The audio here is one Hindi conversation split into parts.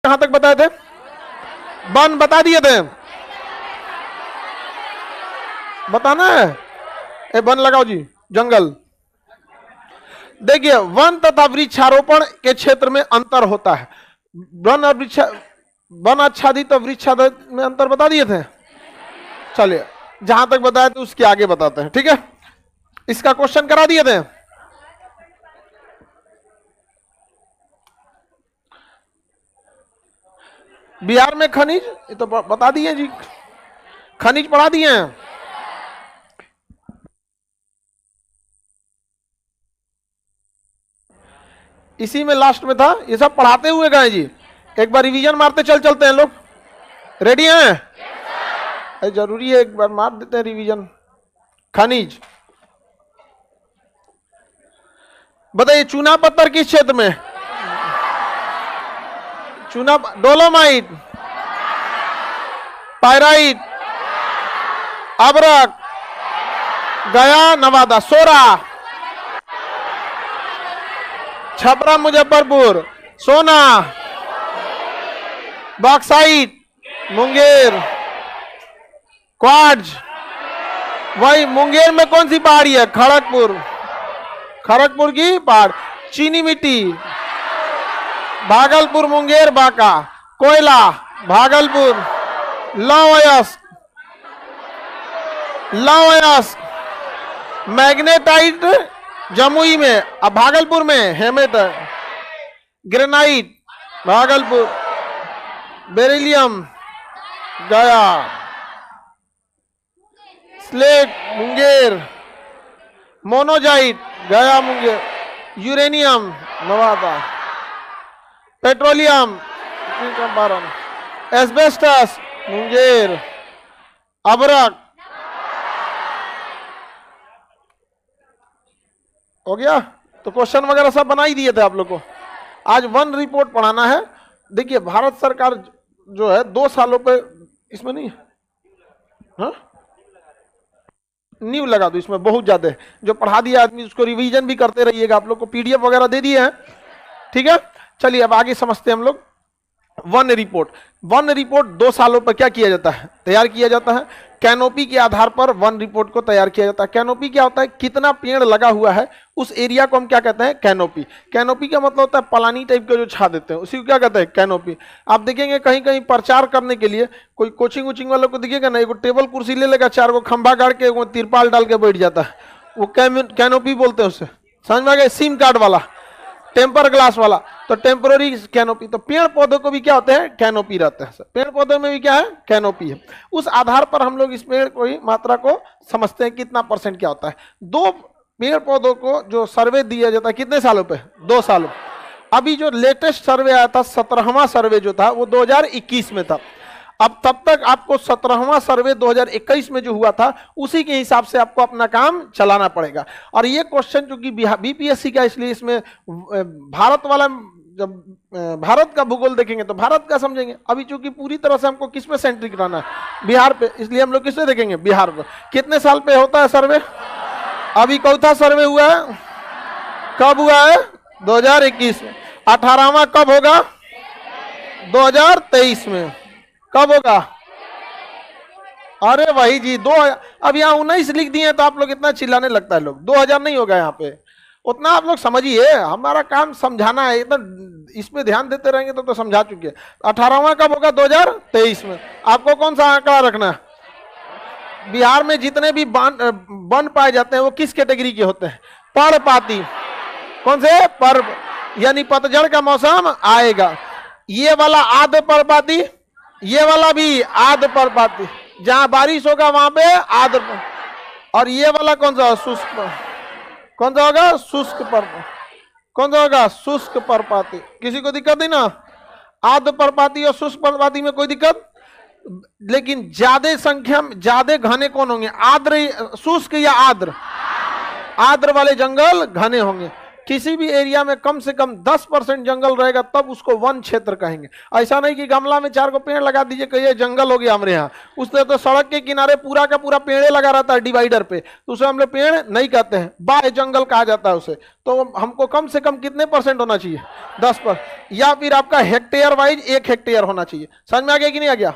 कहां तक बताए थे? वन बता दिए थे, बताना है। ए वन लगाओ जी, जंगल। देखिए वन तथा वृक्षारोपण के क्षेत्र में अंतर होता है। वन और वन आच्छादित और वृक्षारोपण में अंतर बता दिए थे। चलिए जहां तक बताया थे उसके आगे बताते हैं, ठीक है। इसका क्वेश्चन करा दिए थे। बिहार में खनिज, ये तो बता दिए जी, खनिज पढ़ा दिए हैं। इसी में लास्ट में था, ये सब पढ़ाते हुए गए जी। एक बार रिवीजन मारते चलते हैं लोग। रेडी हैं? जरूरी है, एक बार मार देते हैं रिवीजन। खनिज बताइए, चूना पत्थर किस क्षेत्र में? चूना, डोलोमाइट, पायराइट, अबरक, गया, नवादा, सोरा, छपरा, मुजफ्फरपुर, सोना, बॉक्साइट, मुंगेर, क्वार्ट्ज। वही मुंगेर में कौन सी पहाड़ी है? खड़गपुर, खड़गपुर की पहाड़। चीनी मिट्टी, भागलपुर, मुंगेर, बांका। कोयला, भागलपुर, लौह अयस्क, मैग्नेटाइट जमुई में, अब भागलपुर में हेमेट, granite Bhagalpur, beryllium Gaya, slate Munger, monazite Gaya Munger, uranium Nawada, petroleum Champaran, asbestos Munger, अबरक। हो गया? तो क्वेश्चन वगैरह सब बना ही दिए थे आप लोग को। आज वन रिपोर्ट पढ़ाना है। देखिए भारत सरकार जो है 2 सालों पे, इसमें नहीं है, हाँ न्यू लगा दो, इसमें बहुत ज्यादा है। जो पढ़ा दिया आदमी उसको रिवीजन भी करते रहिएगा। आप लोग को पीडीएफ वगैरह दे दिए हैं, ठीक है। चलिए अब आगे समझते हैं हम लोग। वन रिपोर्ट, वन रिपोर्ट 2 सालों पर क्या किया जाता है? तैयार किया जाता है। कैनोपी के आधार पर वन रिपोर्ट को तैयार किया जाता है। कैनोपी क्या होता है? कितना पेड़ लगा हुआ है, उस एरिया को हम क्या कहते हैं? कैनोपी। कैनोपी का मतलब होता है पलानी टाइप का जो छा देते हैं, उसी को क्या कहते हैं? कैनोपी। आप देखेंगे कहीं कहीं प्रचार करने के लिए कोई कोचिंग वोचिंग वालों को दिखेगा ना, एगो टेबल कुर्सी ले लेगा, 4 गो खंभा गाड़ के वो तिरपाल डाल के बैठ जाता है, वो कैनोपी बोलते हैं उसे। समझ में आ गया? सिम कार्ड वाला, टेम्पर ग्लास वाला, तो टेम्पररी कैनोपी। तो पेड़ पौधों को भी क्या होते हैं? कैनोपी रहते हैं। पेड़ पौधों में भी क्या है? कैनोपी है। उस आधार पर हम लोग इस पेड़ को ही मात्रा को समझते हैं, कितना % क्या होता है। 2 पेड़ पौधों को जो सर्वे दिया जाता है कितने सालों पे? 2 सालों। अभी जो लेटेस्ट सर्वे आया था, 17वां सर्वे जो था वो 2021 में था। अब तब तक आपको 17वां सर्वे 2021 में जो हुआ था उसी के हिसाब से आपको अपना काम चलाना पड़ेगा। और ये क्वेश्चन चूंकि बीपीएससी का, इसलिए इसमें भारत वाला, जब भारत का भूगोल देखेंगे तो भारत का समझेंगे। अभी चूंकि पूरी तरह से हमको किस पे सेंट्रिक रहना है? बिहार पे, इसलिए हम लोग किस पे देखेंगे? बिहार पे। कितने साल पे होता है सर्वे? अभी चौथा सर्वे हुआ है, कब हुआ है? 2021 में। 18वां कब होगा? 2023 में। कब होगा? अरे वही जी, 2000। अब यहाँ 19 लिख दिए तो आप लोग इतना चिल्लाने लगता है लोग। 2000 नहीं होगा यहाँ पे, उतना आप लोग समझिए। हमारा काम समझाना है, इतना इस पे ध्यान देते रहेंगे तो समझा चुके हैं। 18वां कब होगा? 2023 में। आपको कौन सा आंकड़ा रखना है? बिहार में जितने भी वन पाए जाते हैं वो किस कैटेगरी के होते हैं? पर्णपाती। कौन से? पर्व, यानी पतझड़ का मौसम आएगा। ये वाला आध पर्णपाती, ये वाला भी आध पर्णपाती, जहां बारिश होगा वहां पे आध। और ये वाला कौन सा? शुष्क। कौन सा होगा? शुष्क पर्व। कौन सा होगा? शुष्क पर्णपाती। किसी को दिक्कत नहीं ना? आध पर्णपाती और शुष्क पर्णपाती में कोई दिक्कत? लेकिन ज्यादा संख्या में ज्यादा घने कौन होंगे? आर्द्र, शुष्क या आर्द्र? आर्द्र वाले जंगल घने होंगे। किसी भी एरिया में कम से कम 10% जंगल रहेगा तब उसको वन क्षेत्र कहेंगे। ऐसा नहीं कि गमला में 4 को पेड़ लगा दीजिए कहिए जंगल हो गया हमारे यहाँ। उसने तो सड़क के किनारे पूरा का पूरा पेड़े लगा रहता है डिवाइडर पे, तो उसे हम लोग पेड़ नहीं कहते हैं, बाह्य जंगल कहा जाता है उसे। तो हमको कम से कम कितने % होना चाहिए? 10%, या फिर आपका हेक्टेयर वाइज 1 हेक्टेयर होना चाहिए। समझ में आ गया कि नहीं आ गया?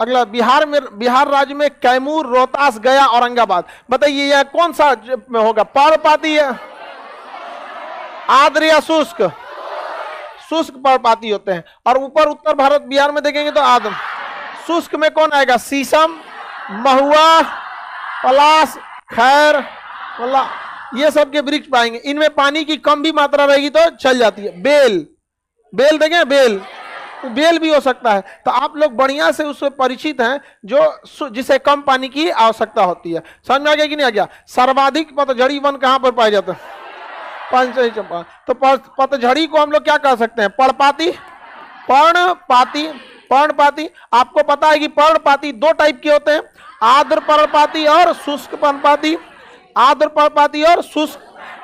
अगला, बिहार राज्य में कैमूर, रोहतास, गया, औरंगाबाद, बताइए यह कौन सा में होगा? पर्णपाती है, आर्द्र या शुष्क? शुष्क पर्णपाती होते हैं। और ऊपर उत्तर भारत बिहार में देखेंगे तो आर्द्र। शुष्क में कौन आएगा? शीशम, महुआ, पलाश, खैर, ये सब के वृक्ष पाएंगे। इनमें पानी की कम भी मात्रा रहेगी तो चल जाती है। बेल, बेल देखें, बेल भी हो सकता है। तो आप लोग बढ़िया से उससे परिचित हैं जो जिसे कम पानी की आवश्यकता होती है। समझ में आ गया कि नहीं आ गया? सर्वाधिक पतझड़ी वन कहां पर पाए जाते हैं? पंचही चंपा। तो पतझड़ी को हम लोग क्या कह सकते हैं? पर्णपाती, पर्णपाती। आपको पता है कि पर्णपाती 2 टाइप के होते हैं, आर्द्र पर्णपाती और शुष्क पर्णपाती। आर्द्र पर्णपाती और शुष्क।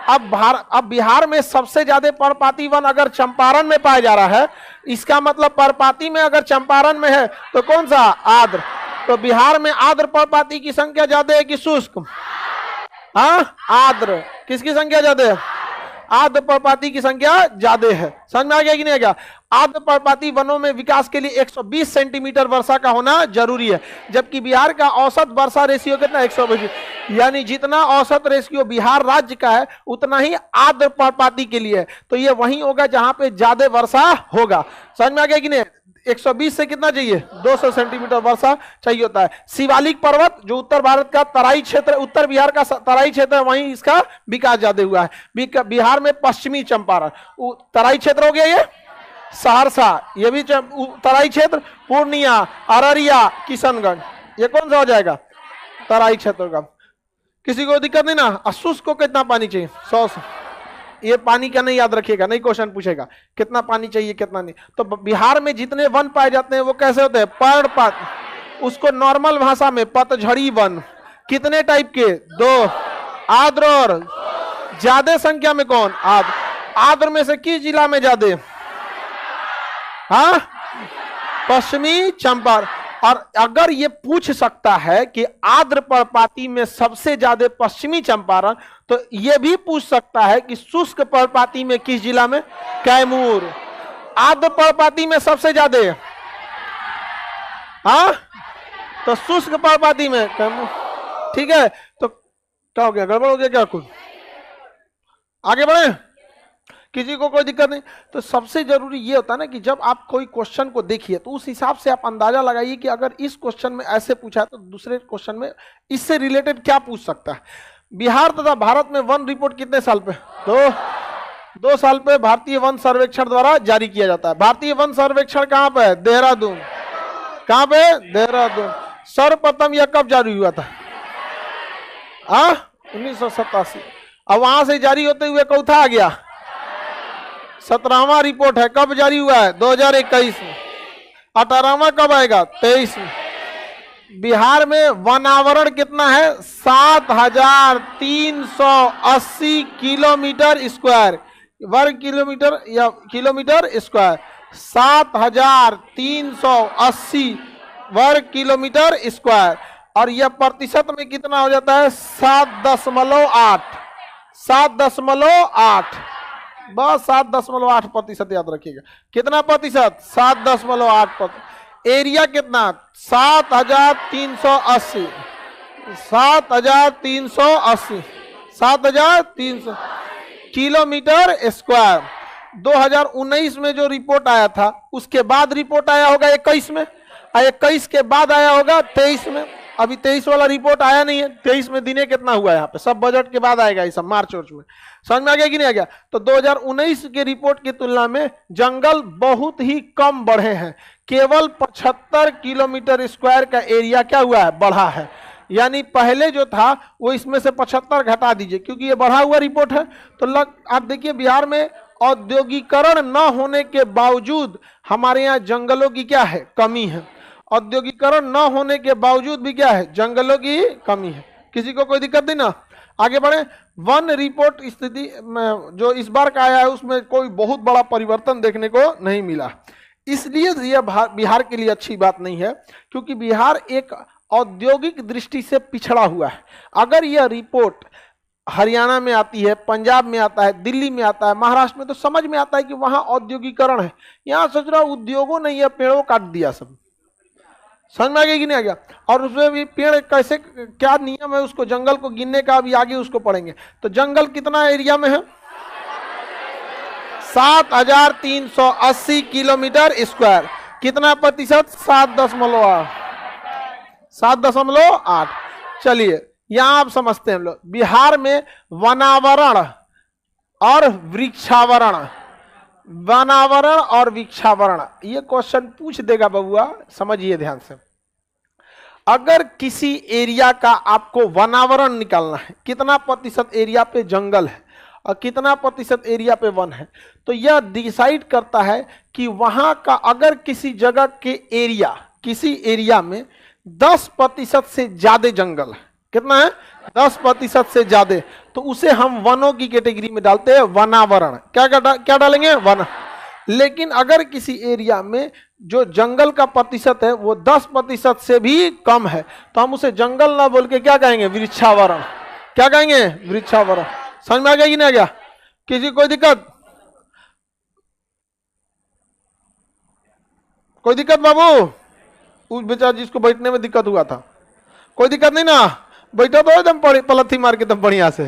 अब बिहार में सबसे ज्यादा पर्णपाती वन अगर चंपारण में पाया जा रहा है, इसका मतलब पर्णपाती में अगर चंपारण में है तो कौन सा? आर्द्र। तो बिहार में आर्द्र पर्णपाती की संख्या ज्यादा है कि शुष्क? आर्द्र। किसकी संख्या ज्यादा है? आर्द्र पर्णपाती की संख्या ज्यादा है। समझ में आ गया कि नहीं आ गया? आर्द्र पर्णपाती वनों में विकास के लिए 120 सेंटीमीटर वर्षा का होना जरूरी है, जबकि बिहार का औसत वर्षा रेशियो कितना? 120। यानी जितना औसत रेशियो बिहार राज्य का है उतना ही आर्द्र पर्णपाती के लिए है। तो ये वही होगा जहां पे ज्यादा वर्षा होगा। समझ में आ गया कि नहीं? 120 से कितना चाहिए? 200 सेंटीमीटर वर्षा चाहिए होता है। शिवालिक पर्वत जो उत्तर भारत का तराई क्षेत्र, उत्तर बिहार का तराई क्षेत्र है, वहीं इसका विकास ज्यादा हुआ है। बिहार में पश्चिमी चंपारण तराई क्षेत्र हो गया, ये सहरसा, ये भी तराई क्षेत्र, पूर्णिया, अररिया, किशनगंज, ये कौन सा हो जाएगा? तराई क्षेत्र का। किसी को दिक्कत नहीं ना? शुष्क को कितना पानी चाहिए? 100। ये पानी क्या नहीं याद रखिएगा, नहीं क्वेश्चन पूछेगा कितना पानी चाहिए कितना नहीं। तो बिहार में जितने वन पाए जाते हैं वो कैसे होते हैं? पर्णपाती। उसको नॉर्मल भाषा में पतझड़ी वन। कितने टाइप के? 2, आर्द्र और ज्यादा संख्या में कौन? आर्द्र। आर्द्र में से किस जिला में ज्यादा? पश्चिमी चंपारण। और अगर ये पूछ सकता है कि आर्द्र पर्णपाती में सबसे ज्यादा पश्चिमी चंपारण, तो ये भी पूछ सकता है कि शुष्क पर्णपाती में किस जिला में? कैमूर। आर्द्र पर्णपाती में सबसे ज्यादा तो शुष्क पर्णपाती में कैमूर। ठीक है, तो क्या हो गया? गड़बड़ हो गया क्या? कुछ आगे बढ़े, किसी को कोई दिक्कत नहीं। तो सबसे जरूरी ये होता है ना कि जब आप कोई क्वेश्चन को देखिए तो उस हिसाब से आप अंदाजा लगाइए कि अगर इस क्वेश्चन में ऐसे पूछा है तो दूसरे क्वेश्चन में इससे रिलेटेड क्या पूछ सकता है। बिहार तथा भारत में वन रिपोर्ट कितने साल पे? 2 साल पे भारतीय वन सर्वेक्षण द्वारा जारी किया जाता है। भारतीय वन सर्वेक्षण कहां पे है? देहरादून। कहां पे? देहरादून। सर्वप्रथम यह कब जारी हुआ था? 1987। अब वहां से जारी होते हुए चौथा आ गया, 17वां रिपोर्ट है। कब जारी हुआ है? 2021 में। 18वां कब आएगा? 23 में। बिहार में वनावरण कितना है? 7380 किलोमीटर स्क्वायर, वर्ग किलोमीटर या किलोमीटर स्क्वायर। 7380 वर्ग किलोमीटर स्क्वायर। और यह प्रतिशत में कितना हो जाता है? 7.8। 7.8, बस 7.8% याद रखिएगा। कितना प्रतिशत? 7.8%। एरिया कितना? 7380। 7380 किलोमीटर स्क्वायर। 2019 में जो रिपोर्ट आया था उसके बाद रिपोर्ट आया होगा 21 में, 21 के बाद आया होगा 23 में। अभी 23 वाला रिपोर्ट आया नहीं है। 23 में दिने कितना हुआ है? यहाँ पे सब बजट के बाद आएगा, ये सब मार्च में। समझ में आ गया कि नहीं आ गया? तो 2019 के रिपोर्ट की तुलना में जंगल बहुत ही कम बढ़े हैं। केवल 75 किलोमीटर स्क्वायर का एरिया क्या हुआ है? बढ़ा है। यानी पहले जो था वो इसमें से 75 घटा दीजिए क्योंकि ये बढ़ा हुआ रिपोर्ट है। तो आप देखिए बिहार में औद्योगिकरण न होने के बावजूद हमारे यहाँ जंगलों की क्या है? कमी है। औद्योगिकरण न होने के बावजूद भी क्या है? जंगलों की कमी है। किसी को कोई दिक्कत नहीं ना? आगे बढ़े। वन रिपोर्ट स्थिति में जो इस बार का आया है उसमें कोई बहुत बड़ा परिवर्तन देखने को नहीं मिला। इसलिए यह बिहार के लिए अच्छी बात नहीं है, क्योंकि बिहार एक औद्योगिक दृष्टि से पिछड़ा हुआ है। अगर यह रिपोर्ट हरियाणा में आती है, पंजाब में आता है, दिल्ली में आता है, महाराष्ट्र में, तो समझ में आता है कि वहां औद्योगिकरण है। यहाँ सोच रहा उद्योगों ने यह पेड़ों काट दिया, सब समझ में आ गया कि नहीं आ गया। और उसमें भी पेड़ कैसे, क्या नियम है उसको, जंगल को गिनने का अभी आगे उसको पढ़ेंगे। तो जंगल कितना एरिया में है? 7380 किलोमीटर स्क्वायर। कितना प्रतिशत? 7.8। चलिए यहां आप समझते हैं हम लोग, बिहार में वनावरण और वृक्षावरण, वनावरण और वृक्षावरण, ये क्वेश्चन पूछ देगा बबुआ, समझिए ध्यान से। अगर किसी एरिया का आपको वनावरण निकालना है, कितना प्रतिशत एरिया पे जंगल है और कितना प्रतिशत एरिया पे वन है, तो यह डिसाइड करता है कि वहां का, अगर किसी जगह के एरिया, किसी एरिया में 10% से ज्यादा जंगल है, कितना है? 10% से ज्यादा, तो उसे हम वनों की कैटेगरी में डालते हैं, वनावरण। क्या डालेंगे? वन। लेकिन अगर किसी एरिया में जो जंगल का प्रतिशत है वो 10% से भी कम है, तो हम उसे जंगल ना बोल के क्या कहेंगे? वृक्षावरण। क्या कहेंगे? वृक्षावरण। समझ में आ गया कि नहीं आ गया? किसी कोई दिक्कत? कोई दिक्कत बाबू? उस बेचारा जिसको बैठने में दिक्कत हुआ था, कोई दिक्कत नहीं ना? बैठा तो एकदम पलथी मार के एकदम बढ़िया से।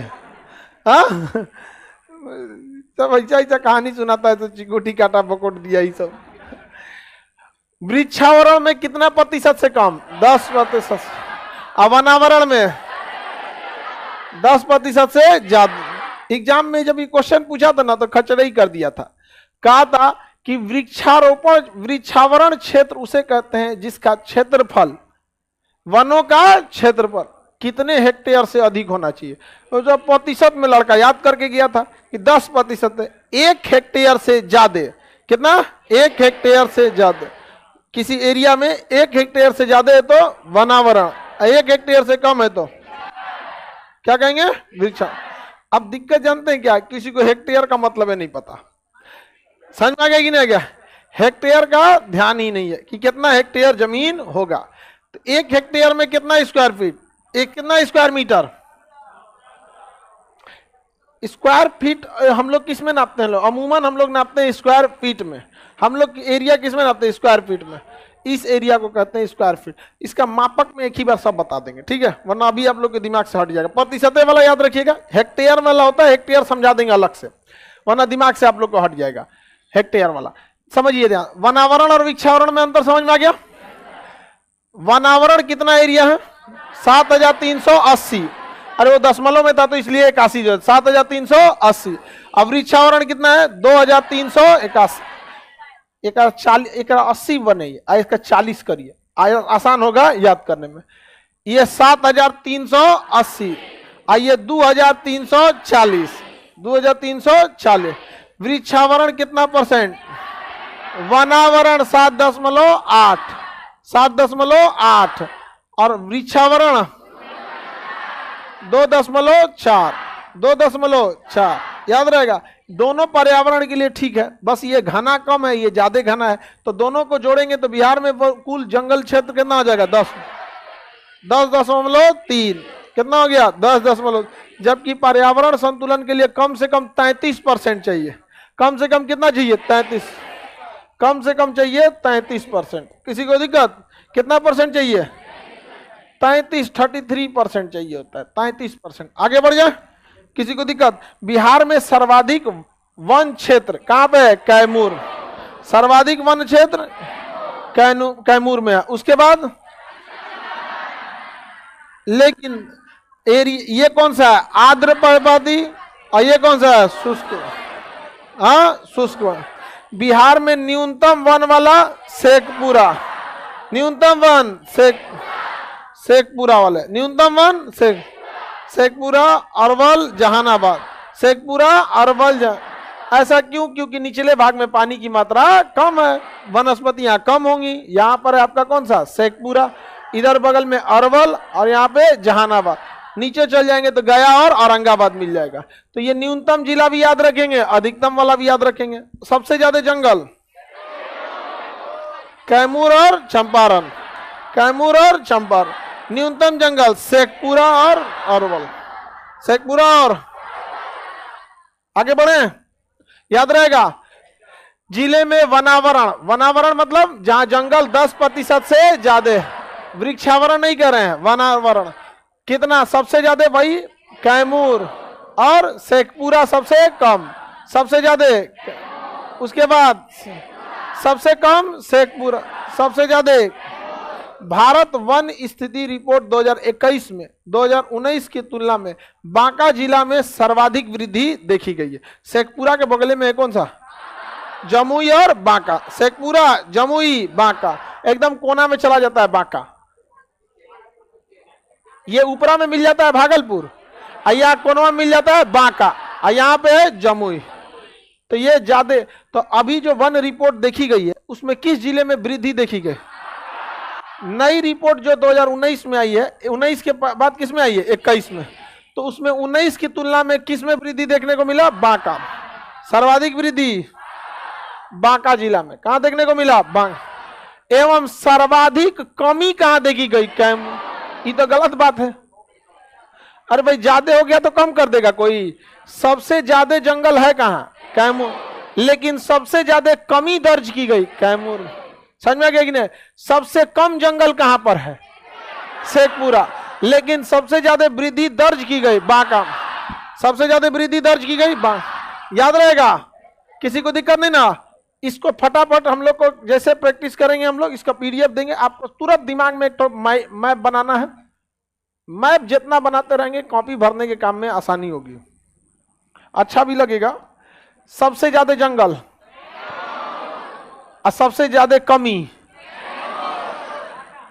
हाँ, सब ऐसा कहानी सुनाता है तो चिकोटी काटा पकोट दिया, ही सब। वृक्षावरण में कितना प्रतिशत से कम? 10%। वनावरण में 10% से ज्यादा। एग्जाम में जब ये क्वेश्चन पूछा था ना तो खचड़े ही कर दिया था। कहा था कि वृक्षारोपण, वृक्षावरण क्षेत्र उसे कहते हैं जिसका क्षेत्रफल वनों का क्षेत्रफल कितने हेक्टेयर से अधिक होना चाहिए। तो जो प्रतिशत में लड़का याद करके गया था कि 10% है, 1 हेक्टेयर से ज्यादा। कितना? 1 हेक्टेयर से ज्यादा। किसी एरिया में 1 हेक्टेयर से ज्यादा है तो वनावरण, 1 हेक्टेयर से कम है तो क्या कहेंगे? वृक्षा। अब दिक्कत जानते हैं क्या? किसी को हेक्टेयर का मतलब है नहीं पता। समझ में आ गया कि नहीं आ गया? हेक्टेयर का ध्यान ही नहीं है कि कितना हेक्टेयर जमीन होगा। तो 1 हेक्टेयर में कितना स्क्वायर फीट? एक कितना स्क्वायर मीटर? स्क्वायर फीट हम लोग किस में नापते हैं? अमूमन हम लोग नापते हैं स्क्वायर फीट में। हम लोग एरिया किस में नापते हैं? स्क्वायर फीट में। इस एरिया को कहते हैं स्क्वायर फीट। इसका मापक में एक ही बार सब बता देंगे, ठीक है? वरना अभी आप लोग के दिमाग से हट जाएगा। प्रतिशत वाला याद रखिएगा, हेक्टेयर वाला होता है, हेक्टेयर समझा देंगे अलग से, वरना दिमाग से आप लोग को हट जाएगा हेक्टेयर वाला। समझिए ध्यान, वनावरण और वृक्षावरण में अंतर समझ में आ गया? वनावरण कितना एरिया है? 7380। अरे वो दशमलव में था तो इसलिए 81 जो 7380। अब वृक्षावरण कितना है? 2381। एक 80 बने, इसका 40 करिए, आसान होगा याद करने में। ये 7380, आइए 2340, 2340। वृक्षावरण कितना %? वनावरण 7.8, 7.8 और वृक्षावरण 2.4, 2.4। याद रहेगा, दोनों पर्यावरण के लिए ठीक है, बस ये घना कम है, ये ज्यादा घना है, तो दोनों को जोड़ेंगे तो बिहार में कुल जंगल क्षेत्र कितना हो जाएगा? 10.3। कितना हो गया? 10. जबकि पर्यावरण संतुलन के लिए कम से कम 33% चाहिए। कम से कम कितना चाहिए? 33। कम से कम चाहिए 33%। किसी को दिक्कत? कितना % चाहिए? 33% चाहिए होता है, 33%। आगे बढ़ जाए, किसी को दिक्कत? बिहार में सर्वाधिक वन क्षेत्र कहां पे है? कैमूर। सर्वाधिक वन क्षेत्र कैमूर में है। उसके बाद लेकिन ये कौन सा है? आर्द्र पर्वतीय, और ये कौन सा है? शुष्क। हाँ, शुष्क वन। बिहार में न्यूनतम वन वाला शेखपुरा, न्यूनतम वन शेखपुरा वाले, न्यूनतम वन शेखपुरा, अरवल, जहानाबाद। शेखपुरा, अरवल, ऐसा क्यों? क्योंकि निचले भाग में पानी की मात्रा कम है, वनस्पतियां कम होंगी। यहाँ पर है आपका कौन सा? शेखपुरा, इधर बगल में अरवल और यहाँ पे जहानाबाद। नीचे चल जाएंगे तो गया और औरंगाबाद मिल जाएगा। तो ये न्यूनतम जिला भी याद रखेंगे, अधिकतम वाला भी याद रखेंगे। सबसे ज्यादा जंगल कैमूर और चंपारण, कैमूर और चंपारण। न्यूनतम जंगल शेखपुरा और अरवल, शेखपुरा और आगे बढ़े, याद रहेगा। जिले में वनावरण, वनावरण मतलब जहां जंगल 10% से ज्यादा, वृक्षावरण नहीं कर रहे हैं, वनावरण कितना सबसे ज्यादा भाई कैमूर और शेखपुरा सबसे कम, सबसे ज्यादा उसके बाद सबसे कम शेखपुरा सबसे ज्यादा। भारत वन स्थिति रिपोर्ट 2021 में 2019 की तुलना में बांका जिला में सर्वाधिक वृद्धि देखी गई है। शेखपुरा के बगले में है कौन सा, जमुई और बांका, शेखपुरा जमुई बांका, एकदम कोना में चला जाता है बांका। ये ऊपरा में मिल जाता है भागलपुर, यहाँ कोना में मिल जाता है बांका, यहाँ पे है जमुई। तो ये ज्यादा। तो अभी जो वन रिपोर्ट देखी गई है उसमें किस जिले में वृद्धि देखी गई? नई रिपोर्ट जो 2019 में आई है, 19 के बाद किस में आई है, 21 में। तो उसमें 19 की तुलना में किस में वृद्धि देखने को मिला? बांका, सर्वाधिक वृद्धि बांका जिला में। कहां देखने को मिला? बांका। एवं सर्वाधिक कमी कहां देखी गई? कैमूर। ये तो गलत बात है। अरे भाई ज्यादा हो गया तो कम कर देगा कोई। सबसे ज्यादा जंगल है कहां? कैमूर। लेकिन सबसे ज्यादा कमी दर्ज की गई कैमूर। समझ में आ गया कि नहीं? सबसे कम जंगल कहां पर है? शेखपुरा। लेकिन सबसे ज्यादा वृद्धि दर्ज की गई बांका, सबसे ज्यादा वृद्धि दर्ज की गई बांका। याद रहेगा, किसी को दिक्कत नहीं ना। इसको फटाफट हम लोग को जैसे प्रैक्टिस करेंगे, हम लोग इसका पीडीएफ देंगे आपको, तुरंत दिमाग में एक तो मैप बनाना है। मैप जितना बनाते रहेंगे कॉपी भरने के काम में आसानी होगी, अच्छा भी लगेगा। सबसे ज्यादा जंगल और सबसे ज्यादा कमी,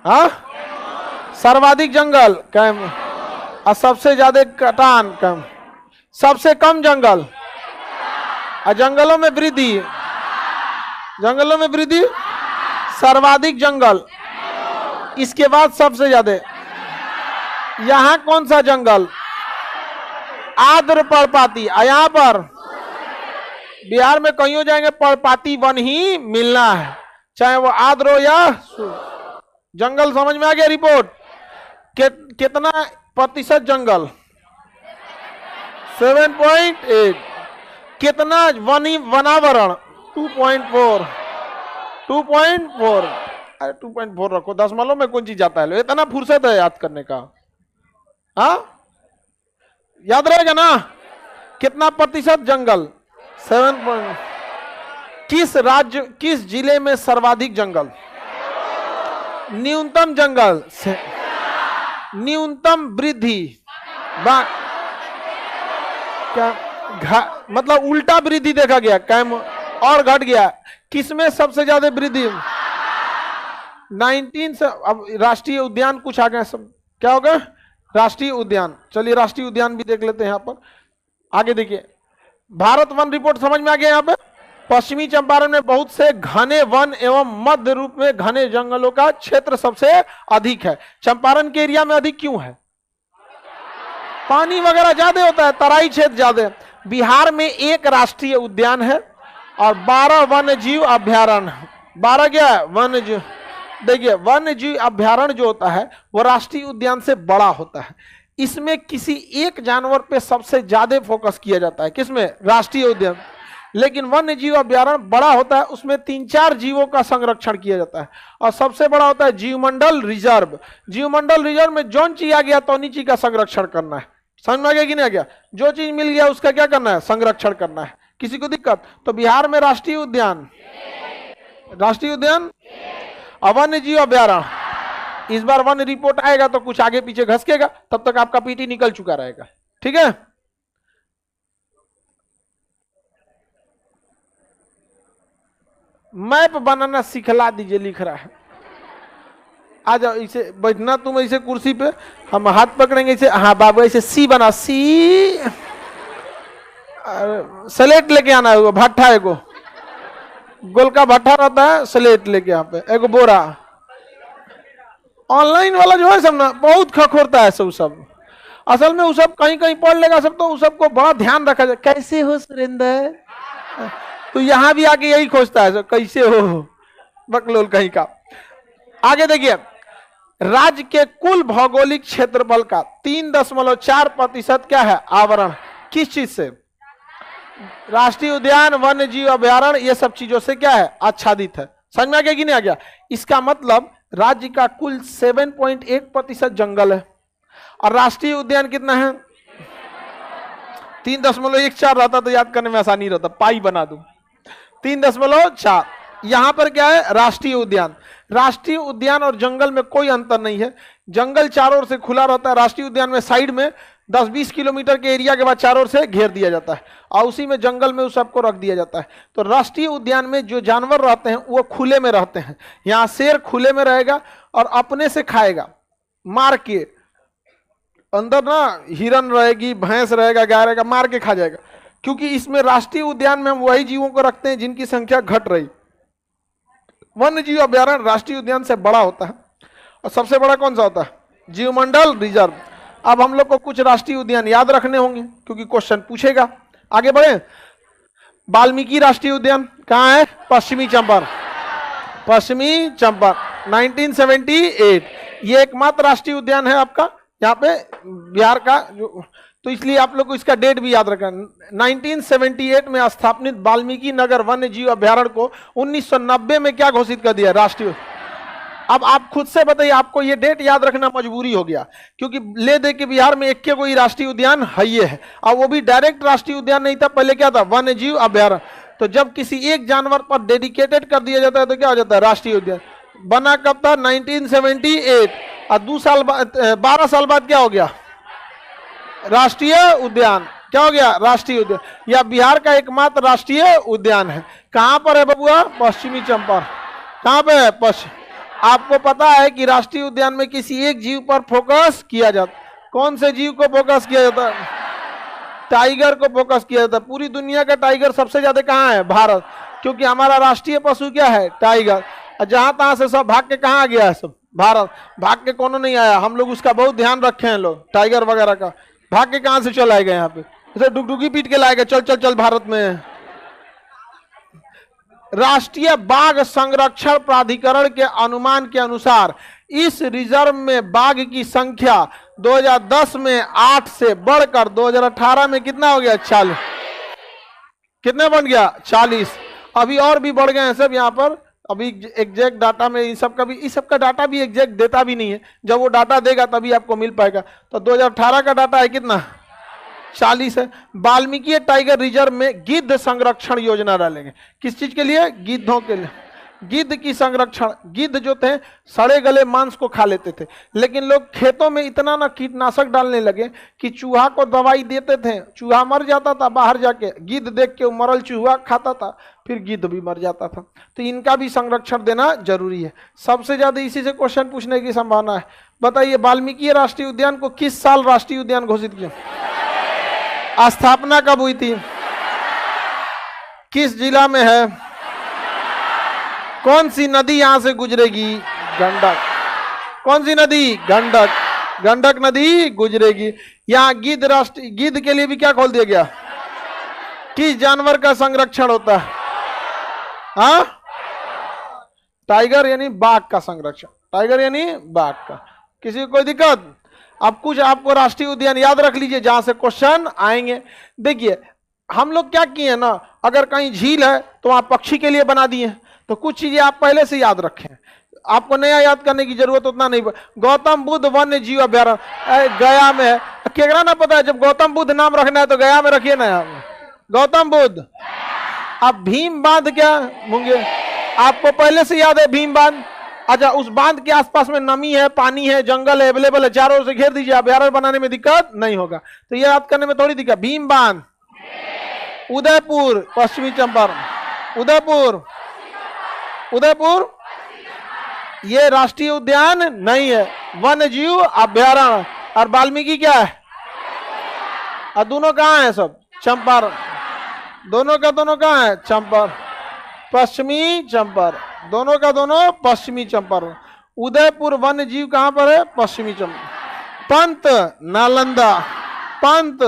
हाँ, सर्वाधिक जंगल कम और सबसे ज्यादा कटान कम, सबसे कम जंगल और जंगलों में वृद्धि, जंगलों में वृद्धि, सर्वाधिक जंगल, इसके बाद सबसे ज्यादा। यहां कौन सा जंगल? आर्द्र पर्णपाती। यहाँ पर बिहार में कहीं हो जाएंगे पर्णपाती वन ही मिलना है, चाहे वो आर्द्र हो या जंगल। समझ में आ गया रिपोर्ट? कितना प्रतिशत जंगल? 7.8। कितना वनावरण? 2.4। 2.4। अरे 2.4 रखो, दशमलव में कौन चीज जाता है? इतना फुर्सत है याद करने का, हाँ, याद रहेगा ना। कितना प्रतिशत जंगल? 7. किस राज्य, किस जिले में सर्वाधिक जंगल? न्यूनतम जंगल से न्यूनतम वृद्धि क्या मतलब उल्टा वृद्धि देखा गया, कैम और घट गया। किसमें सबसे ज्यादा वृद्धि? 19 से। अब राष्ट्रीय उद्यान कुछ आ गए, सब क्या हो गया? राष्ट्रीय उद्यान। चलिए राष्ट्रीय उद्यान भी देख लेते हैं। यहाँ पर आगे देखिए, भारत वन रिपोर्ट समझ में आ गया। यहाँ पे पश्चिमी चंपारण में बहुत से घने वन एवं मध्य रूप में घने जंगलों का क्षेत्र सबसे अधिक है। चंपारण के एरिया में अधिक क्यों है? पानी वगैरह ज्यादा होता है, तराई क्षेत्र ज्यादा। बिहार में 1 राष्ट्रीय उद्यान है और 12 वन्य जीव अभ्यारण्य। 12 क्या है? वन्य जीव। देखिए वन्य जीव अभ्यारण्य जो होता है वो राष्ट्रीय उद्यान से बड़ा होता है। इसमें किसी एक जानवर पे सबसे ज्यादा फोकस किया जाता है। किसमें? राष्ट्रीय उद्यान। लेकिन वन्य जीव अभ्यारण्य बड़ा होता है, उसमें 3-4 जीवों का संरक्षण किया जाता है। और सबसे बड़ा होता है जीवमंडल रिजर्व। जीवमंडल रिजर्व में जो चीज आ गया तो चीज का संरक्षण करना है। समझ में आ गया कि नहीं आ गया? जो चीज मिल गया उसका क्या करना है? संरक्षण करना है। किसी को दिक्कत? तो बिहार में राष्ट्रीय उद्यान, राष्ट्रीय उद्यान और वन्य जीव अभ्यारण्य। इस बार वन रिपोर्ट आएगा तो कुछ आगे पीछे घसकेगा, तब तक आपका पीटी निकल चुका रहेगा। ठीक है, मैप बनाना सिखला दीजिए। लिख रहा है, आ जाओ, इसे बैठना तुम ऐसे कुर्सी पे, हम हाथ पकड़ेंगे इसे। हाँ बाबू ऐसे सी बना, सी। स्लेट लेके आना है, भट्ठा एगो गोल का भट्ठा रहता है, स्लेट लेके यहाँ पे एगो बोरा। ऑनलाइन वाला जो है सब ना बहुत खखोरता है सब। असल में वो सब कहीं कहीं पढ़ लेगा सब, तो उस सबको बड़ा ध्यान रखा जाए, कैसे हो सुरेंद्र, तो यहां भी आके यही खोजता है कैसे हो, बकलोल कहीं का। आगे देखिए, राज्य के कुल भौगोलिक क्षेत्रफल का 3.4% क्या है, आवरण, किस चीज से, राष्ट्रीय उद्यान, वन्य जीव अभयारण्य, ये सब चीजों से क्या है, आच्छादित है। समझ में आ गया कि नहीं आ गया? इसका मतलब राज्य का कुल 7.8% जंगल है, और राष्ट्रीय उद्यान कितना है, 3.14 रहता तो याद करने में आसानी रहता, पाई बना दूं, 3.4। यहां पर क्या है, राष्ट्रीय उद्यान। राष्ट्रीय उद्यान और जंगल में कोई अंतर नहीं है, जंगल चारों ओर से खुला रहता है, राष्ट्रीय उद्यान में साइड में 10-20 किलोमीटर के एरिया के बाद चारों ओर से घेर दिया जाता है, और उसी में जंगल में उस सबको रख दिया जाता है। तो राष्ट्रीय उद्यान में जो जानवर रहते हैं वो खुले में रहते हैं। यहाँ शेर खुले में रहेगा और अपने से खाएगा, मार के, अंदर ना हिरन रहेगी, भैंस रहेगा, गाय रहेगा, मार के खा जाएगा, क्योंकि इसमें राष्ट्रीय उद्यान में हम वही जीवों को रखते हैं जिनकी संख्या घट रही। वन्य जीव अभयारण्य राष्ट्रीय उद्यान से बड़ा होता है, और सबसे बड़ा कौन सा होता है, जीवमंडल रिजर्व। अब हम लोग को कुछ राष्ट्रीय उद्यान याद रखने होंगे क्योंकि क्वेश्चन पूछेगा। आगे बढ़े, वाल्मीकि राष्ट्रीय उद्यान कहाँ है, पश्चिमी चंपारण, पश्चिमी चंपारण 1978, ये एकमात्र राष्ट्रीय उद्यान है आपका यहाँ पे बिहार का, जो तो इसलिए आप लोग को इसका डेट भी याद रखना। 1978 में स्थापित वाल्मीकि नगर वन्य जीव अभयारण्य को 1990 में क्या घोषित कर दिया, राष्ट्रीय। अब आप खुद से बताइए, आपको ये डेट याद रखना मजबूरी हो गया, क्योंकि ले दे के बिहार में एक कोई राष्ट्रीय उद्यान है ये है, और वो भी डायरेक्ट राष्ट्रीय उद्यान नहीं था, पहले क्या था, वन्य जीव अभयारण्य। तो जब किसी एक जानवर पर डेडिकेटेड कर दिया जाता है तो क्या हो जाता है, राष्ट्रीय उद्यान। बना कब था, 1978, और 12 साल बाद क्या हो गया, राष्ट्रीय उद्यान। क्या हो गया, राष्ट्रीय उद्यान। यह बिहार का एकमात्र राष्ट्रीय उद्यान है। कहां पर है बबुआ, पश्चिमी चंपारण। कहां पे है, पश्चिम। आपको पता है कि राष्ट्रीय उद्यान में किसी एक जीव पर फोकस किया जाता, कौन से जीव को फोकस किया जाता है, टाइगर को फोकस किया जाता है। पूरी दुनिया का टाइगर सबसे ज्यादा कहाँ है, भारत, क्योंकि हमारा राष्ट्रीय पशु क्या है, टाइगर। जहां तहां से सब भाग के कहाँ आ गया है, सब भारत। भाग के कोनो नहीं आया, हम लोग उसका बहुत ध्यान रखे हैं लोग, टाइगर वगैरह का। भाग के कहां से चल आएगा यहाँ पे, जैसे डुगडुगी पीट के लाएगा, चल चल चल भारत में। राष्ट्रीय बाघ संरक्षण प्राधिकरण के अनुमान के अनुसार इस रिजर्व में बाघ की संख्या 2010 में 8 से बढ़कर 2018 में कितना हो गया, 40। कितने बन गया, 40। अभी और भी बढ़ गए हैं सब यहाँ पर। अभी एग्जैक्ट डाटा में इस सब का डाटा भी एग्जैक्ट देता भी नहीं है, जब वो डाटा देगा तभी आपको मिल पाएगा। तो 2018 का डाटा है कितना, 40 है। वाल्मीकि टाइगर रिजर्व में गिद्ध संरक्षण योजना डालेंगे। किस चीज के लिए, गिद्धों के लिए, गिद्ध की संरक्षण। गिद्ध जो थे सड़े गले मांस को खा लेते थे, लेकिन लोग खेतों में इतना ना कीटनाशक डालने लगे कि चूहा को दवाई देते थे, चूहा मर जाता था बाहर जाके, गिद्ध देख के मरल चूहा खाता था, फिर गिद्ध भी मर जाता था। तो इनका भी संरक्षण देना जरूरी है। सबसे ज्यादा इसी से क्वेश्चन पूछने की संभावना है। बताइए, वाल्मीकि राष्ट्रीय उद्यान को किस साल राष्ट्रीय उद्यान घोषित किया, स्थापना कब हुई थी, किस जिला में है, कौन सी नदी यहां से गुजरेगी, गंडक। कौन सी नदी, गंडक। गंडक नदी गुजरेगी। यहाँ गिद्ध के लिए भी क्या खोल दिया गया, किस जानवर का संरक्षण होता है, हाँ, टाइगर यानी बाघ का संरक्षण, टाइगर यानी बाघ का। किसी को कोई दिक्कत। अब कुछ आपको राष्ट्रीय उद्यान याद रख लीजिए जहां से क्वेश्चन आएंगे। देखिए हम लोग क्या किए ना, अगर कहीं झील है तो वहां पक्षी के लिए बना दिए, तो कुछ चीजें आप पहले से याद रखें, आपको नया याद करने की जरूरत उतना नहीं। गौतम बुद्ध वन्य जीव अभयारण्य गया में है, केकरा ना पता है, जब गौतम बुद्ध नाम रखना है तो गया में रखिए ना, गौतम बुद्ध। अब भीम बांध क्या मुंगेर, आपको पहले से याद है भीम बांध। अच्छा, उस बांध के आसपास में नमी है, पानी है, जंगल है, अवेलेबल है, चारों ओर से घेर दीजिए, अभयारण्य बनाने में दिक्कत नहीं होगा। तो ये याद करने में थोड़ी दिक्कत। भीम बांध, उदयपुर पश्चिमी चंपारण, उदयपुर, उदयपुर ये राष्ट्रीय उद्यान नहीं है, वन्य जीव अभयारण्य। और वाल्मीकि क्या है, और दोनों कहाँ है, सब चंपारण, दोनों का दोनों कहाँ है, चंपारण, पश्चिमी चंपारण, दोनों का दोनों पश्चिमी चंपारण। उदयपुर वन्य जीव कहां पर है, पश्चिमी चंपारण। पंत नालंदा, पंत।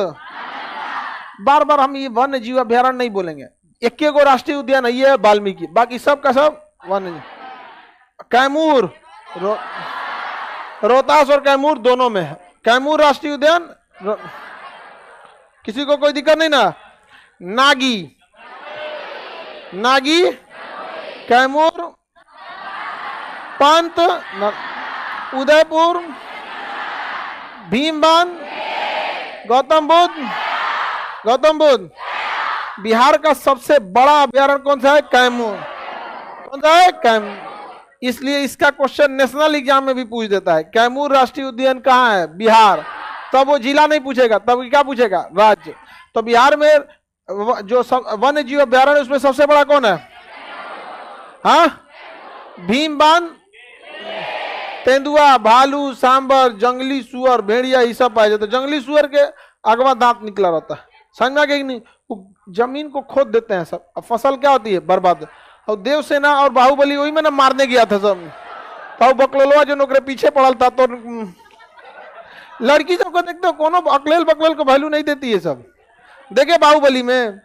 बार बार हम ये वन्य जीव अभ्यारण्य नहीं बोलेंगे। एक गो राष्ट्रीय उद्यान है, ये वाल्मीकि, बाकी सब का सब वन्य जीव। कैमूर, रोहतास और कैमूर दोनों में है। कैमूर राष्ट्रीय उद्यान, किसी को कोई दिक्कत नहीं ना। नागी, नागी, कैमूर, पंत, उदयपुर, भीमबान, गौतम बुद्ध, गौतम बुद्ध। बिहार का सबसे बड़ा अभ्यारण्य कौन सा है? कैमूर। कौन सा है? कैमूर। इसलिए इसका क्वेश्चन नेशनल एग्जाम में भी पूछ देता है, कैमूर राष्ट्रीय उद्यान कहाँ है? बिहार। तब वो जिला नहीं पूछेगा, तब क्या पूछेगा? राज्य। तो बिहार में जो वन्य जीव अभ्यारण्य उसमें सबसे बड़ा कौन है? हाँ, भीमबान, तेंदुआ, भालू, सांबर, जंगली सुअर, भेड़िया, ये सब पाए जाते। जंगली सुअर के अगवा दांत निकला रहता है, समझ में आ गया कि नहीं? जमीन को खोद देते हैं सब, अब फसल क्या होती है? बर्बाद। और देवसेना और बाहुबली वही में ना मारने गया था सब, तो बकलोलवा जो नौकरे पीछे पड़ल था, तो लड़की सबको देखते हो कोनो अकलेल बकलेल को वैल्यू नहीं देती है सब। देखे बाहुबली में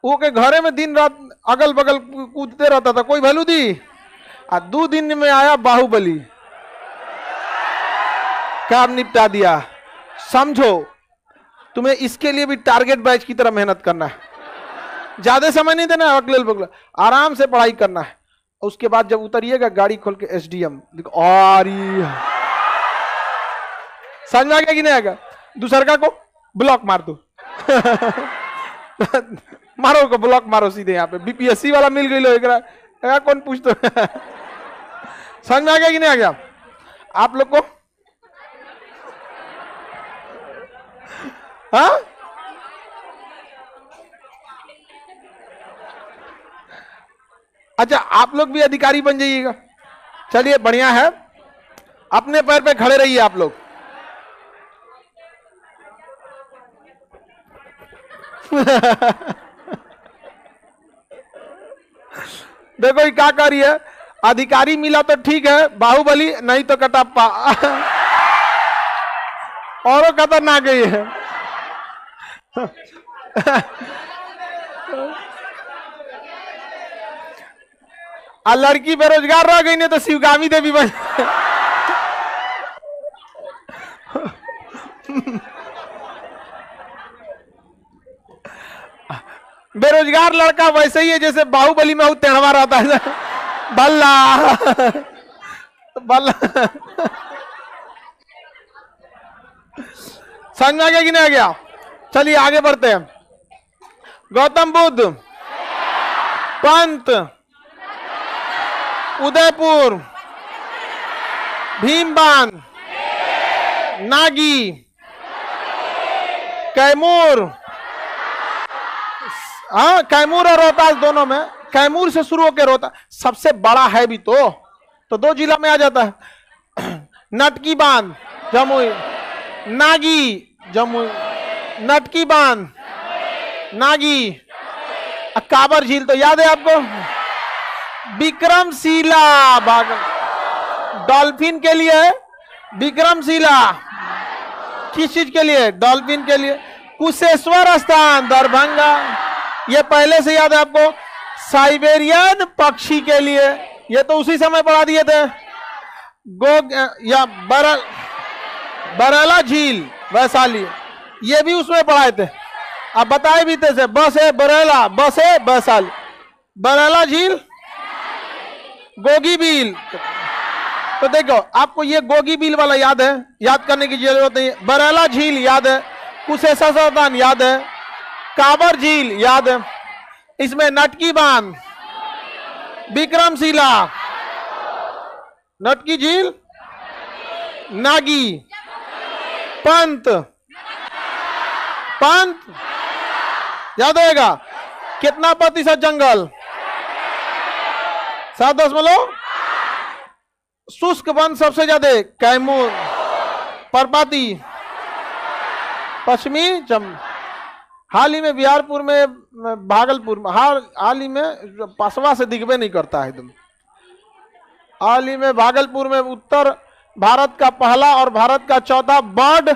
वो के घरे में दिन रात अगल बगल कूदते रहता था, कोई वैल्यू दी? 2 दिन में आया बाहुबली, काम निपटा दिया। समझो, तुम्हें इसके लिए भी टारगेट बैच की तरह मेहनत करना है, ज्यादा समय नहीं देना है, अगले बगले आराम से पढ़ाई करना है। उसके बाद जब उतरिएगा गाड़ी खोल के एसडीएम देखो, और समझ में आ गया कि नहीं आएगा? दूसरा को ब्लॉक मार दो मारो को ब्लॉक मारो सीधे। यहाँ पे बीपीएससी वाला मिल गई लो, कौन पूछते समझ में आ गया कि नहीं आ गया आप लोग को? हाँ, अच्छा, आप लोग भी अधिकारी बन जाइएगा। चलिए, बढ़िया है, अपने पैर पे खड़े रहिए आप लोग। देखो ये क्या कर रही है, अधिकारी मिला तो ठीक है, बाहुबली नहीं तो कटप्पा औरों खतरनाक गई है। आ लड़की बेरोजगार रह गई नहीं तो शिवगामी देवी बन बेरोजगार लड़का वैसे ही है जैसे बाहुबली में टेढ़वा रहता है बल्ला बल्ला। समझ में आ गया कि नहीं आ गया? चलिए आगे बढ़ते हैं। गौतम बुद्ध, पंत, उदयपुर, भीमबान, नागी, कैमूर। हाँ, कैमूर और रोहतास दोनों में, कैमूर से शुरू होकर रोहतास सबसे बड़ा है भी तो 2 जिला में आ जाता है। नटकी बांध जमुई, नागी जमुई, नटकी बांध नागी, काबर झील तो याद है आपको? विक्रमशिला बाग डॉल्फिन के लिए, विक्रमशिला किस चीज के लिए? डॉल्फिन के लिए। कुशेश्वर स्थान दरभंगा, ये पहले से याद है आपको? साइबेरियन पक्षी के लिए, ये तो उसी समय पढ़ा दिए थे। या बरेला झील वैशाली, ये भी उसमें पढ़ाए थे, आप बताए भी थे। बस है बरेला, बस है वैशाली, बरेला झील, गोगी बील। तो देखो आपको ये गोगी बील वाला याद है, याद करने की जरूरत नहीं है। बरेला झील याद है, कुशेश्वर स्थान याद है, काबर झील याद है, इसमें नटकी बांध, विक्रमशिला, नटकी झील, नागी, पंत, पंत याद रहेगा। कितना प्रतिशत जंगल? 7.0। शुष्क वन सबसे ज्यादा कैमूर, परपाती, पश्चिमी हाल ही में बिहारपुर में, भागलपुर में, हाल ही में पसवा से दिखबे नहीं करता है एकदम। हाल ही में भागलपुर में उत्तर भारत का पहला और भारत का चौथा बर्ड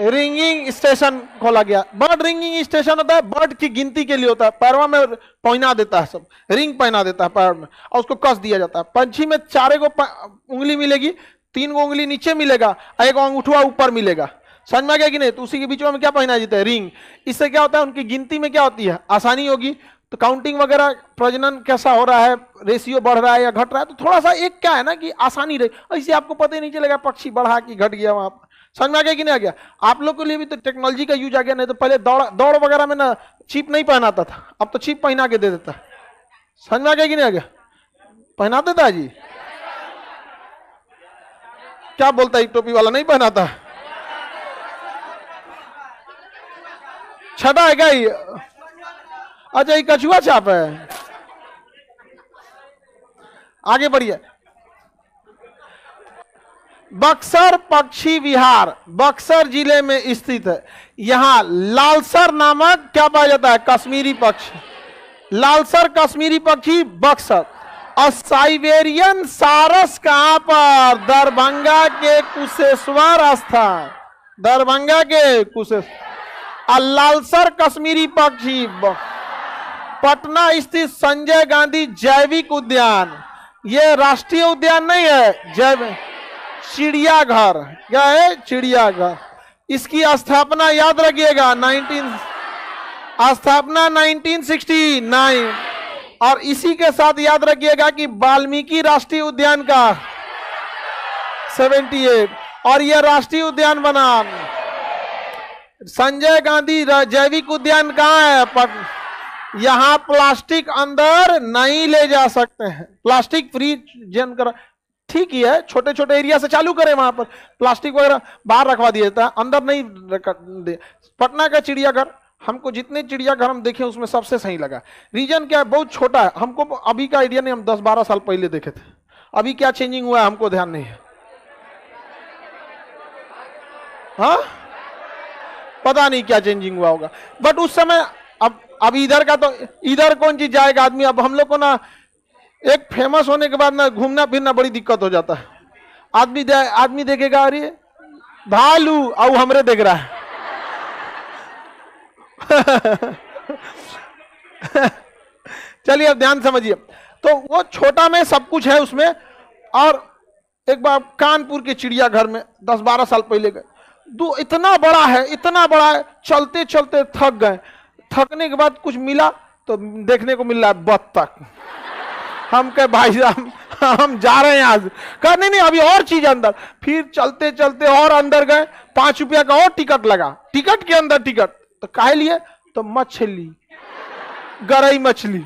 रिंगिंग स्टेशन खोला गया। बर्ड रिंगिंग स्टेशन होता है बर्ड की गिनती के लिए होता है, पैरवा में पहना देता है, सब रिंग पहना देता है पैर में और उसको कस दिया जाता है। पंछी में 4 उंगली मिलेगी, 3 उंगली नीचे मिलेगा, 1 अंगूठा ऊपर मिलेगा, समझ में आ गया कि नहीं? तो उसी के बीच में क्या पहना जाता है? रिंग। इससे क्या होता है, उनकी गिनती में क्या होती है, आसानी होगी। तो काउंटिंग वगैरह, प्रजनन कैसा हो रहा है, रेशियो बढ़ रहा है या घट रहा है, तो थोड़ा सा एक क्या है ना कि आसानी रहे। ऐसे आपको पता ही नहीं चलेगा पक्षी बढ़ा कि घट गया वहां पर। समझ में आ गया कि नहीं आ गया? आप लोग के लिए भी तो टेक्नोलॉजी का यूज आ गया। नहीं तो पहले दौड़ वगैरह में ना चिप नहीं पहनाता था, अब तो चिप पहना के दे देता। समझ में आ गया कि नहीं आ गया? पहना देता है जी। क्या बोलता है टोपी वाला? नहीं पहनाता। छठा है क्या ये? अच्छा ये कछुआ छाप है। आगे बढ़िए। बक्सर पक्षी विहार बक्सर जिले में स्थित है। यहां लालसर नामक क्या पाया जाता है? कश्मीरी पक्षी। लालसर कश्मीरी पक्षी बक्सर। और साइबेरियन सारस कहां पर? दरभंगा के कुशेश्वर स्थान। दरभंगा के कुशेश्वर। लालसर कश्मीरी पक्षी पटना स्थित संजय गांधी जैविक उद्यान। यह राष्ट्रीय उद्यान नहीं है, जैव चिड़ियाघर। क्या है? चिड़ियाघर। इसकी स्थापना याद रखिएगा स्थापना 1969। और इसी के साथ याद रखिएगा कि वाल्मीकि राष्ट्रीय उद्यान का 78। और यह राष्ट्रीय उद्यान बना। संजय गांधी जैविक उद्यान कहाँ है? यहां प्लास्टिक अंदर नहीं ले जा सकते हैं, प्लास्टिक फ्री जन कर। ठीक ही है, छोटे छोटे एरिया से चालू करें, वहां पर प्लास्टिक वगैरह बाहर रखवा दिया जाता है, अंदर नहीं दे। पटना का चिड़ियाघर, हमको जितने चिड़ियाघर हम देखे उसमें सबसे सही लगा। रीजन क्या है? बहुत छोटा है। हमको अभी का आइडिया नहीं, हम 10-12 साल पहले देखे थे। अभी क्या चेंजिंग हुआ है हमको ध्यान नहीं है। हाँ, पता नहीं क्या चेंजिंग हुआ होगा, बट उस समय अब इधर का तो इधर कौन चीज जाएगा आदमी। अब हम लोग को ना एक फेमस होने के बाद ना घूमना फिरना बड़ी दिक्कत हो जाता है। आदमी देखेगा अरे भालू, और हमरे देख रहा है। चलिए अब ध्यान समझिए। तो वो छोटा में सब कुछ है उसमें। और एक बार कानपुर के चिड़ियाघर में 10-12 साल पहले गए। इतना बड़ा है, इतना बड़ा है, चलते चलते थक गए। थकने के बाद कुछ मिला तो देखने को मिल रहा है बत्तख। हम कहे भाई साहब हम जा रहे हैं आज। कहा नहीं अभी और चीज अंदर। फिर चलते चलते और अंदर गए, 5 रुपया का और टिकट लगा। टिकट के अंदर टिकट तो काहे लिए? तो मछली, गरई मछली।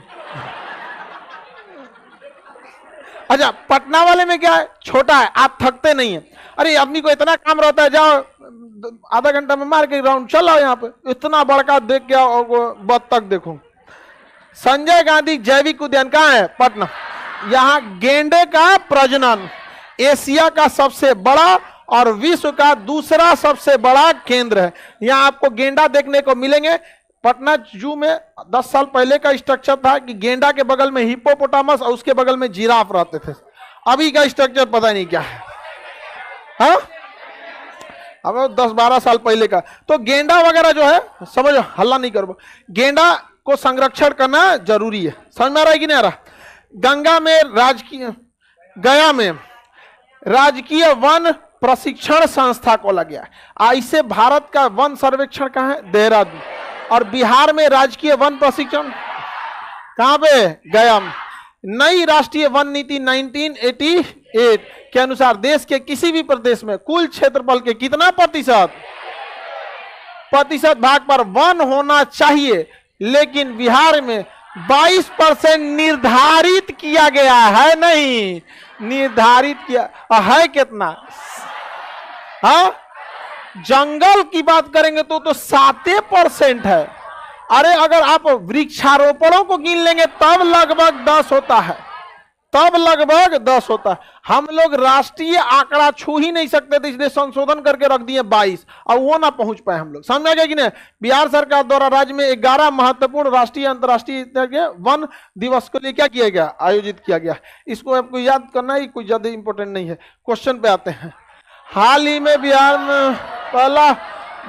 अच्छा, पटना वाले में क्या है? छोटा है, आप थकते नहीं है। अरे आदमी को इतना काम रहता है, जाओ आधा घंटा में मार के राउंड चलो यहाँ पे। इतना बड़का देख के बत्तख देखो। संजय गांधी जैविक उद्यान कहाँ है? पटना। यहाँ गेंडे का प्रजनन एशिया का सबसे बड़ा और विश्व का दूसरा सबसे बड़ा केंद्र है। यहाँ आपको गेंडा देखने को मिलेंगे। पटना जू में 10 साल पहले का स्ट्रक्चर था कि गेंडा के बगल में हिप्पोपोटामस और उसके बगल में जिराफ रहते थे। अभी का स्ट्रक्चर पता नहीं क्या है। हाँ, अब 10-12 साल पहले का। तो गेंडा वगैरह जो है, समझो, हल्ला नहीं करो, गेंडा को संरक्षण करना जरूरी है। समझ में आ रहा है कि नहीं आ रहा? गंगा में गया में राजकीय वन प्रशिक्षण संस्था खोला गया। इसे भारत का वन सर्वेक्षण कहाँ है? देहरादून। और बिहार में राजकीय वन प्रशिक्षण कहां पे? गया में। नई राष्ट्रीय वन नीति 1988 के अनुसार देश के किसी भी प्रदेश में कुल क्षेत्रफल के कितना प्रतिशत भाग पर वन होना चाहिए, लेकिन बिहार में 22% निर्धारित किया गया है। नहीं निर्धारित किया है कितना? हाँ, जंगल की बात करेंगे तो 7% है। अरे अगर आप वृक्षारोपणों को गिन लेंगे तब लगभग 10 होता है। तब लगभग 10 होता है। हम लोग राष्ट्रीय आंकड़ा छू ही नहीं सकते थे, इसलिए संशोधन करके रख दिए 22, और वो ना पहुंच पाए हम लोग। समझ आ गया कि नहीं? बिहार सरकार द्वारा राज्य में 11 महत्वपूर्ण राष्ट्रीय अंतर्राष्ट्रीय वन दिवस के लिए क्या किया गया, आयोजित किया गया। इसको आपको याद करना ही कोई ज्यादा इंपॉर्टेंट नहीं है। क्वेश्चन पे आते हैं। हाल ही में बिहार में पहला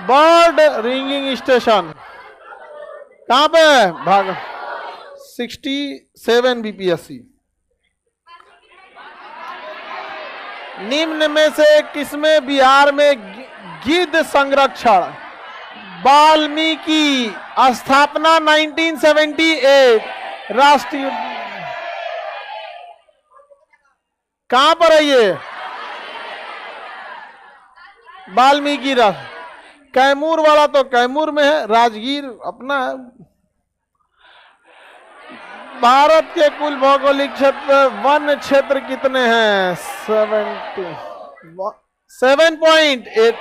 बर्ड रिंगिंग स्टेशन कहां पे है? भाग 67 बीपीएससी। निम्न में से किसमें बिहार में गिद्ध संरक्षण वाल्मीकि स्थापना 1978 राष्ट्रीय कहां पर है ये? वाल्मीकि राष्ट्र कैमूर वाला तो कैमूर में है, राजगीर अपना है। भारत के कुल भौगोलिक क्षेत्र वन क्षेत्र कितने हैं? 7.8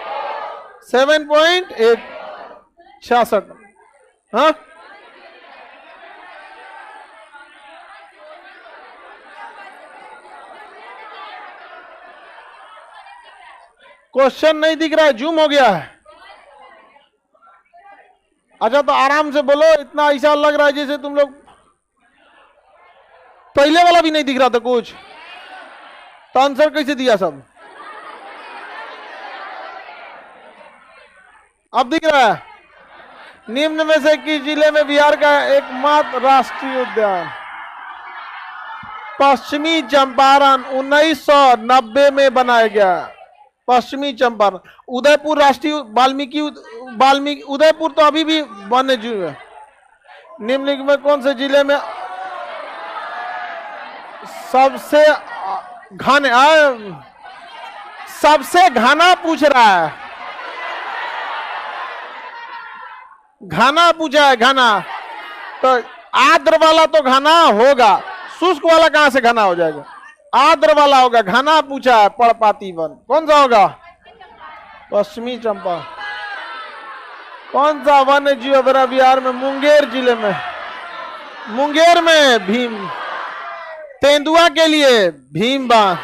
हाँ। क्वेश्चन नहीं दिख रहा है, जूम हो गया है। अच्छा तो आराम से बोलो, इतना ऐसा लग रहा है जैसे तुम लोग पहले वाला भी नहीं दिख रहा था कुछ, तो आंसर कैसे दिया सब? अब दिख रहा है। निम्न में से किस जिले में बिहार का एकमात्र राष्ट्रीय उद्यान? पश्चिमी चंपारण 1990 में बनाया गया। पश्चिमी चंपारण। उदयपुर राष्ट्रीय वाल्मीकि उदयपुर तो अभी भी वन्य जीव है। निम्नलिखित में कौन से जिले में सबसे घना पूछ रहा है? घना पूछा है, घना तो आर्द्र वाला तो घना होगा, शुष्क वाला कहां से घना हो जाएगा? आर्द्र वाला होगा। घना पूछा है पर्णपाती वन, कौन सा होगा? पश्चिमी चंपा। कौन सा वन्य जीव अभयारण्य बिहार में? मुंगेर जिले में। मुंगेर में भीम। तेंदुआ के लिए भीम बांध।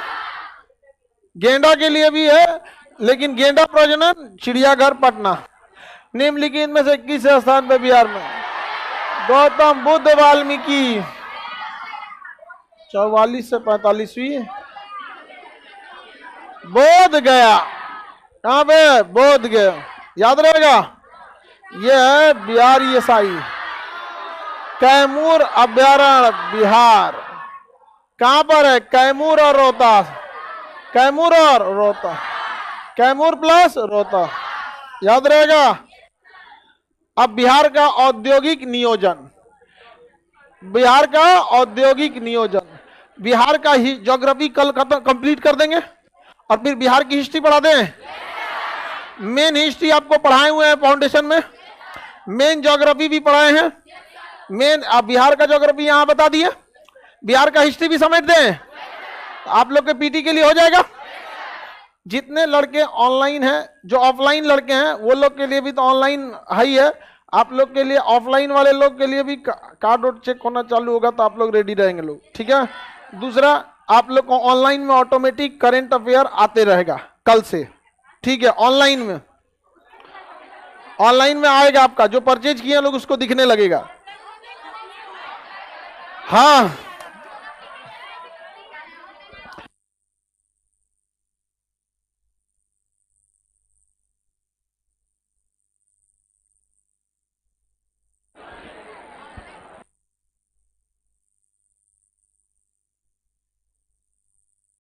गेंडा के लिए भी है, लेकिन गेंडा प्रजनन चिड़ियाघर पटना। निम्नलिखित में से किस स्थान पे बिहार में गौतम बुद्ध वाल्मीकि 44 से 45वीं बोध गया। कहां पे? बोध गया, याद रहेगा। यह है बिहार ईसाई कैमूर अभ्यारण्य बिहार। कहां पर है? कैमूर और रोहतास। कैमूर और रोहतास, कैमूर प्लस रोहतास, याद रहेगा। अब बिहार का औद्योगिक नियोजन, बिहार का औद्योगिक नियोजन, बिहार का ही ज्योग्राफी कल कंप्लीट कर देंगे और फिर बिहार की हिस्ट्री पढ़ा दें। मेन हिस्ट्री आपको पढ़ाए हुए हैं फाउंडेशन में, मेन ज्योग्राफी भी पढ़ाए हैं। मेन अब बिहार का ज्योग्राफी यहां बता दिया, बिहार का हिस्ट्री भी समेट दें, आप लोग के पीटी के लिए हो जाएगा। जितने लड़के ऑनलाइन हैं, जो ऑफलाइन लड़के हैं वो लोग के लिए भी तो ऑनलाइन ही है, आप लोग के लिए ऑफलाइन वाले लोग के लिए भी कार्ड वोट चेक होना चालू होगा, तो आप लोग रेडी रहेंगे लोग, ठीक है। दूसरा, आप लोग को ऑनलाइन में ऑटोमेटिक करंट अफेयर आते रहेगा कल से, ठीक है। ऑनलाइन में आएगा, आपका जो परचेज किए लोग उसको दिखने लगेगा। हाँ